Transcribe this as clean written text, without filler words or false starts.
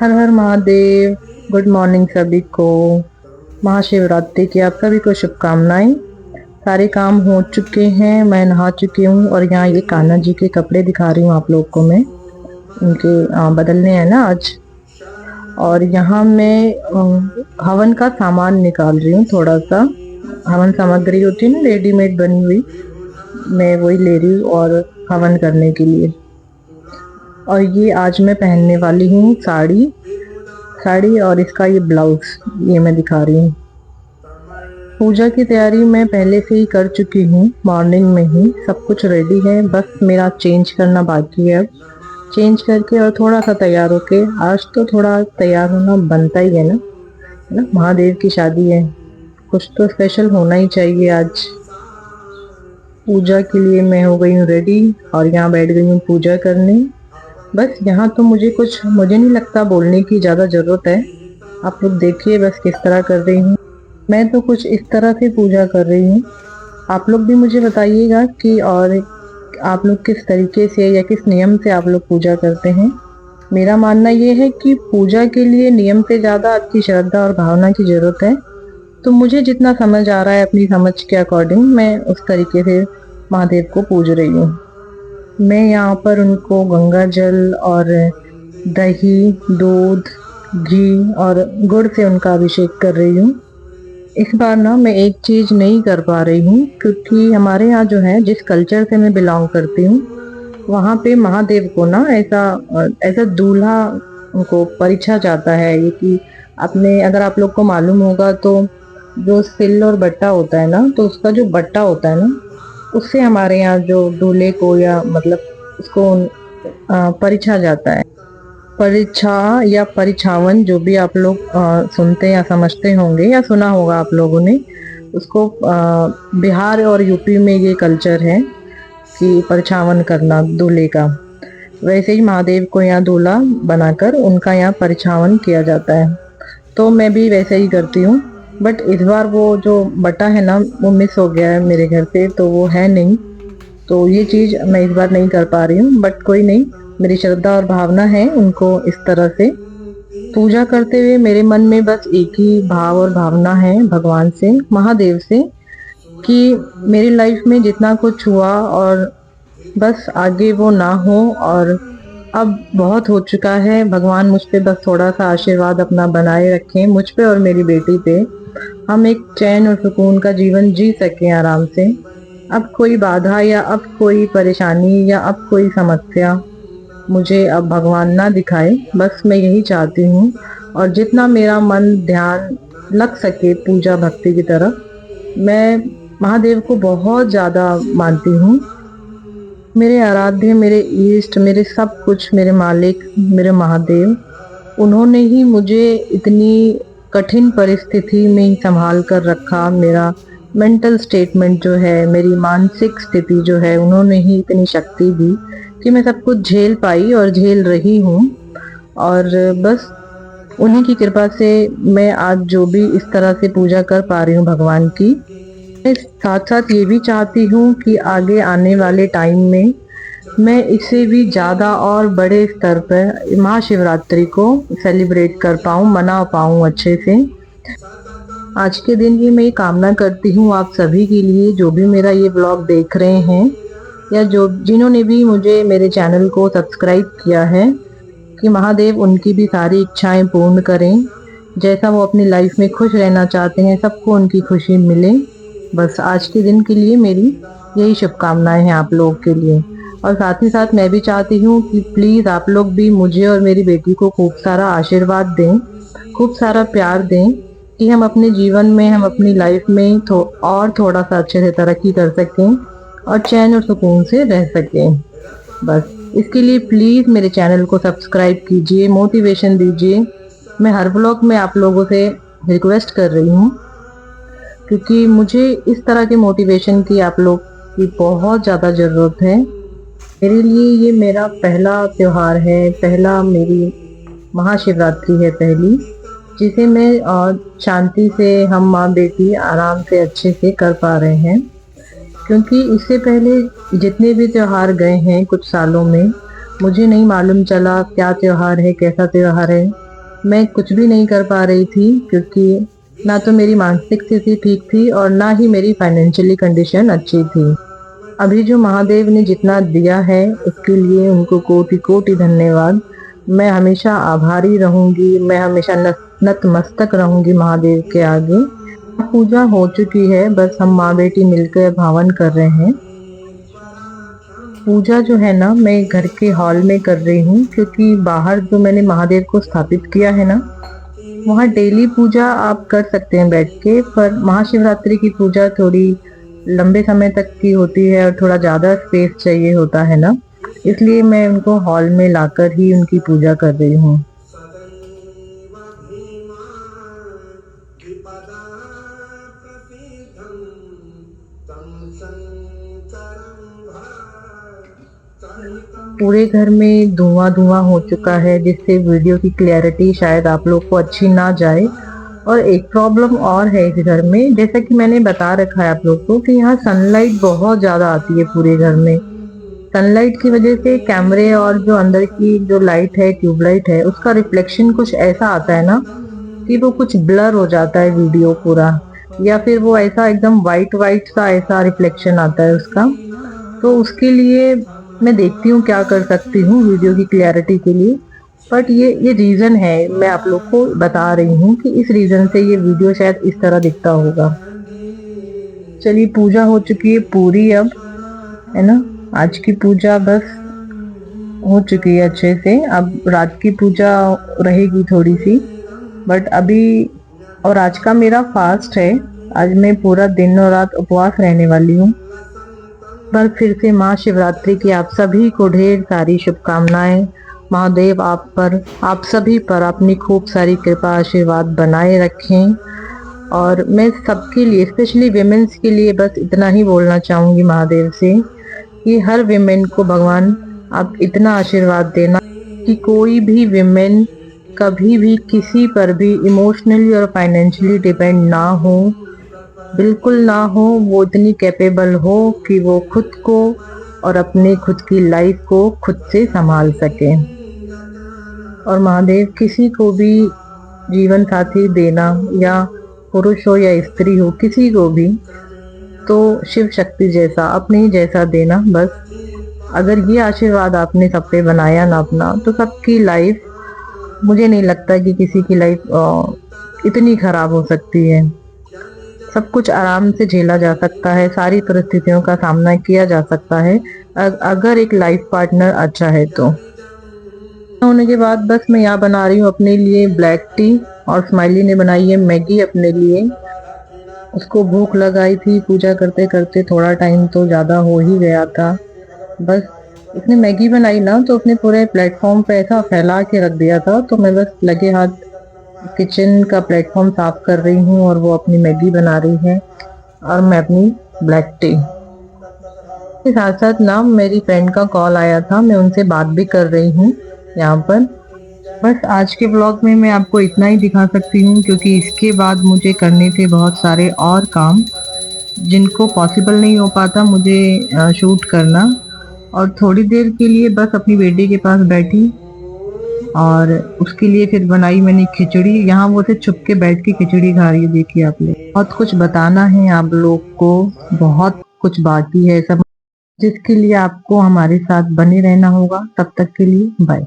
हर हर Mahadev. Good morning सभी को। महाशिवरात्रि की आप सभी को शुभकामनाएं। सारे काम हो चुके हैं, मैं नहा चुकी हूँ और यहाँ ये कान्हा जी के कपड़े दिखा रही हूँ आप लोग को मैं। उनके बदलने हैं ना आज। और यहाँ मैं हवन का सामान निकाल रही हूँ थोड़ा सा। हवन सामग्री होती है ना रेडीमेड बनी हुई, मैं वही ले रही हूँ और हवन करने के लिए। और ये आज मैं पहनने वाली हूँ साड़ी और इसका ये ब्लाउज ये मैं दिखा रही हूँ। पूजा की तैयारी मैं पहले से ही कर चुकी हूँ, मॉर्निंग में ही सब कुछ रेडी है, बस मेरा चेंज करना बाकी है। अब चेंज करके और थोड़ा सा तैयार होके, आज तो थोड़ा तैयार होना बनता ही है ना, महादेव की शादी है, कुछ तो स्पेशल होना ही चाहिए आज। पूजा के लिए मैं हो गई हूँ रेडी और यहाँ बैठ गई हूँ पूजा करने। बस यहाँ तो मुझे नहीं लगता बोलने की ज़्यादा ज़रूरत है। आप लोग देखिए बस किस तरह कर रही हूँ। मैं तो कुछ इस तरह से पूजा कर रही हूँ। आप लोग भी मुझे बताइएगा कि और आप लोग किस तरीके से या किस नियम से आप लोग पूजा करते हैं। मेरा मानना ये है कि पूजा के लिए नियम से ज़्यादा आपकी श्रद्धा और भावना की ज़रूरत है। तो मुझे जितना समझ आ रहा है अपनी समझ के अकॉर्डिंग मैं उस तरीके से महादेव को पूज रही हूँ। मैं यहाँ पर उनको गंगा जल और दही, दूध, घी और गुड़ से उनका अभिषेक कर रही हूँ। इस बार ना मैं एक चीज़ नहीं कर पा रही हूँ, क्योंकि हमारे यहाँ जो है, जिस कल्चर से मैं बिलोंग करती हूँ, वहाँ पे महादेव को ना ऐसा दूल्हा उनको परिछा जाता है। ये कि अपने अगर आप लोग को मालूम होगा तो जो सिल और बट्टा होता है ना, तो उसका जो बट्टा होता है ना, उससे हमारे यहाँ जो दूल्हे को या मतलब उसको परिछा जाता है। परिछा या परिछावन जो भी आप लोग सुनते या समझते होंगे या सुना होगा आप लोगों ने उसको। बिहार और यूपी में ये कल्चर है कि परिछावन करना दूल्हे का। वैसे ही महादेव को यहाँ दूल्हा बनाकर उनका यहाँ परिछावन किया जाता है। तो मैं भी वैसे ही करती हूँ, बट इस बार वो जो बटा है ना वो मिस हो गया है मेरे घर से, तो वो है नहीं। तो ये चीज़ मैं इस बार नहीं कर पा रही हूँ, बट कोई नहीं, मेरी श्रद्धा और भावना है उनको इस तरह से पूजा करते हुए। मेरे मन में बस एक ही भाव और भावना है भगवान से, महादेव से, कि मेरी लाइफ में जितना कुछ हुआ और बस आगे वो ना हो, और अब बहुत हो चुका है। भगवान मुझ पे बस थोड़ा सा आशीर्वाद अपना बनाए रखें, मुझ पे और मेरी बेटी पे। हम एक चैन और सुकून का जीवन जी सकें आराम से। अब कोई बाधा या अब कोई परेशानी या अब कोई समस्या मुझे अब भगवान ना दिखाए, बस मैं यही चाहती हूँ। और जितना मेरा मन ध्यान लग सके पूजा भक्ति की तरफ, मैं महादेव को बहुत ज़्यादा मानती हूँ। मेरे आराध्य, मेरे ईष्ट, मेरे सब कुछ, मेरे मालिक, मेरे महादेव, उन्होंने ही मुझे इतनी कठिन परिस्थिति में ही संभाल कर रखा। मेरा मेंटल स्टेटमेंट जो है, मेरी मानसिक स्थिति जो है, उन्होंने ही इतनी शक्ति दी कि मैं सब कुछ झेल पाई और झेल रही हूँ। और बस उन्हीं की कृपा से मैं आज जो भी इस तरह से पूजा कर पा रही हूँ भगवान की। मैं साथ साथ ये भी चाहती हूँ कि आगे आने वाले टाइम में मैं इससे भी ज़्यादा और बड़े स्तर पर महाशिवरात्रि को सेलिब्रेट कर पाऊँ, मना पाऊँ अच्छे से। आज के दिन ये मैं कामना करती हूँ आप सभी के लिए, जो भी मेरा ये ब्लॉग देख रहे हैं या जिन्होंने भी मुझे मेरे चैनल को सब्सक्राइब किया है, कि महादेव उनकी भी सारी इच्छाएं पूर्ण करें। जैसा वो अपनी लाइफ में खुश रहना चाहते हैं, सबको उनकी खुशी मिले। बस आज के दिन के लिए मेरी यही शुभकामनाएं हैं आप लोगों के लिए। और साथ ही साथ मैं भी चाहती हूँ कि प्लीज़ आप लोग भी मुझे और मेरी बेटी को खूब सारा आशीर्वाद दें, खूब सारा प्यार दें, कि हम अपने जीवन में, हम अपनी लाइफ में और थोड़ा सा अच्छे से तरक्की कर सकें और चैन और सुकून से रह सकें। बस इसके लिए प्लीज़ मेरे चैनल को सब्सक्राइब कीजिए, मोटिवेशन दीजिए। मैं हर ब्लॉग में आप लोगों से रिक्वेस्ट कर रही हूँ, क्योंकि मुझे इस तरह के मोटिवेशन की आप लोग की बहुत ज़्यादा ज़रूरत है। मेरे लिए ये मेरा पहला त्यौहार है, पहला मेरी महाशिवरात्रि है पहली, जिसे मैं शांति से हम माँ बेटी आराम से अच्छे से कर पा रहे हैं। क्योंकि इससे पहले जितने भी त्यौहार गए हैं कुछ सालों में, मुझे नहीं मालूम चला क्या त्यौहार है, कैसा त्यौहार है। मैं कुछ भी नहीं कर पा रही थी, क्योंकि ना तो मेरी मानसिक स्थिति ठीक थी और ना ही मेरी फाइनेंशियली कंडीशन अच्छी थी। अभी जो महादेव ने जितना दिया है उसके लिए उनको कोटि कोटि धन्यवाद। मैं हमेशा आभारी रहूंगी, मैं हमेशा नतमस्तक रहूंगी महादेव के आगे। पूजा हो चुकी है, बस हम माँ बेटी मिलकर हवन कर रहे हैं। पूजा जो है ना, मैं घर के हॉल में कर रही हूँ, क्योंकि बाहर जो मैंने महादेव को स्थापित किया है ना, वहाँ डेली पूजा आप कर सकते हैं बैठ के, पर महाशिवरात्रि की पूजा थोड़ी लंबे समय तक की होती है और थोड़ा ज़्यादा स्पेस चाहिए होता है ना, इसलिए मैं उनको हॉल में लाकर ही उनकी पूजा कर रही हूँ। पूरे घर में धुआं धुआं हो चुका है, जिससे वीडियो की क्लैरिटी शायद आप लोग को अच्छी ना जाए। और एक प्रॉब्लम और है इस घर में, जैसा कि मैंने बता रखा है आप लोग को कि यहाँ सनलाइट बहुत ज़्यादा आती है पूरे घर में। सनलाइट की वजह से कैमरे और जो अंदर की जो लाइट है, ट्यूबलाइट है, उसका रिफ्लेक्शन कुछ ऐसा आता है ना कि वो कुछ ब्लर हो जाता है वीडियो पूरा, या फिर वो ऐसा एकदम वाइट वाइट सा ऐसा रिफ्लेक्शन आता है उसका। तो उसके लिए मैं देखती हूँ क्या कर सकती हूँ वीडियो की क्लैरिटी के लिए, बट ये रीज़न है, मैं आप लोग को बता रही हूँ कि इस रीज़न से ये वीडियो शायद इस तरह दिखता होगा। चलिए, पूजा हो चुकी है पूरी अब, है ना। आज की पूजा बस हो चुकी है अच्छे से। अब रात की पूजा रहेगी थोड़ी सी, बट अभी, और आज का मेरा फास्ट है। आज मैं पूरा दिन और रात उपवास रहने वाली हूँ। पर फिर से महाशिवरात्रि की आप सभी को ढेर सारी शुभकामनाएं। महादेव आप सभी पर अपनी खूब सारी कृपा आशीर्वाद बनाए रखें। और मैं सबके लिए, स्पेशली विमेन्स के लिए बस इतना ही बोलना चाहूँगी महादेव से कि हर विमेन को भगवान आप इतना आशीर्वाद देना कि कोई भी विमेन कभी भी किसी पर भी इमोशनली और फाइनेंशियली डिपेंड ना हो, बिल्कुल ना हो। वो इतनी कैपेबल हो कि वो खुद को और अपने खुद की लाइफ को खुद से संभाल सके। और महादेव किसी को भी जीवन साथी देना, या पुरुष हो या स्त्री हो, किसी को भी, तो शिव शक्ति जैसा, अपने जैसा देना बस। अगर ये आशीर्वाद आपने सब पे बनाया ना अपना, तो सबकी लाइफ, मुझे नहीं लगता कि किसी की लाइफ इतनी खराब हो सकती है। सब कुछ आराम से झेला जा सकता है, सारी परिस्थितियों का सामना किया जा सकता है, अगर एक लाइफ पार्टनर अच्छा है तो। होने के बाद बस मैं यहाँ बना रही हूँ अपने लिए ब्लैक टी, और स्माइली ने बनाई है मैगी अपने लिए। उसको भूख लगाई थी पूजा करते करते, थोड़ा टाइम तो ज़्यादा हो ही गया था। बस उसने मैगी बनाई ना, तो उसने पूरे प्लेटफॉर्म पे ऐसा फैला के रख दिया था, तो मैं बस लगे हाथ किचन का प्लेटफॉर्म साफ कर रही हूँ, और वो अपनी मैगी बना रही है और मैं अपनी ब्लैक टी के साथ साथ ना मेरी फ्रेंड का कॉल आया था, मैं उनसे बात भी कर रही हूँ यहाँ पर। बस आज के ब्लॉग में मैं आपको इतना ही दिखा सकती हूँ, क्योंकि इसके बाद मुझे करने थे बहुत सारे और काम, जिनको पॉसिबल नहीं हो पाता मुझे शूट करना। और थोड़ी देर के लिए बस अपनी बेटी के पास बैठी, और उसके लिए फिर बनाई मैंने खिचड़ी। यहाँ वो से छुप के बैठ के खिचड़ी खा रही है, देखिए आप लोग। बहुत कुछ बताना है आप लोग को, बहुत कुछ बाकी है सब, जिसके लिए आपको हमारे साथ बने रहना होगा। तब तक के लिए बाय।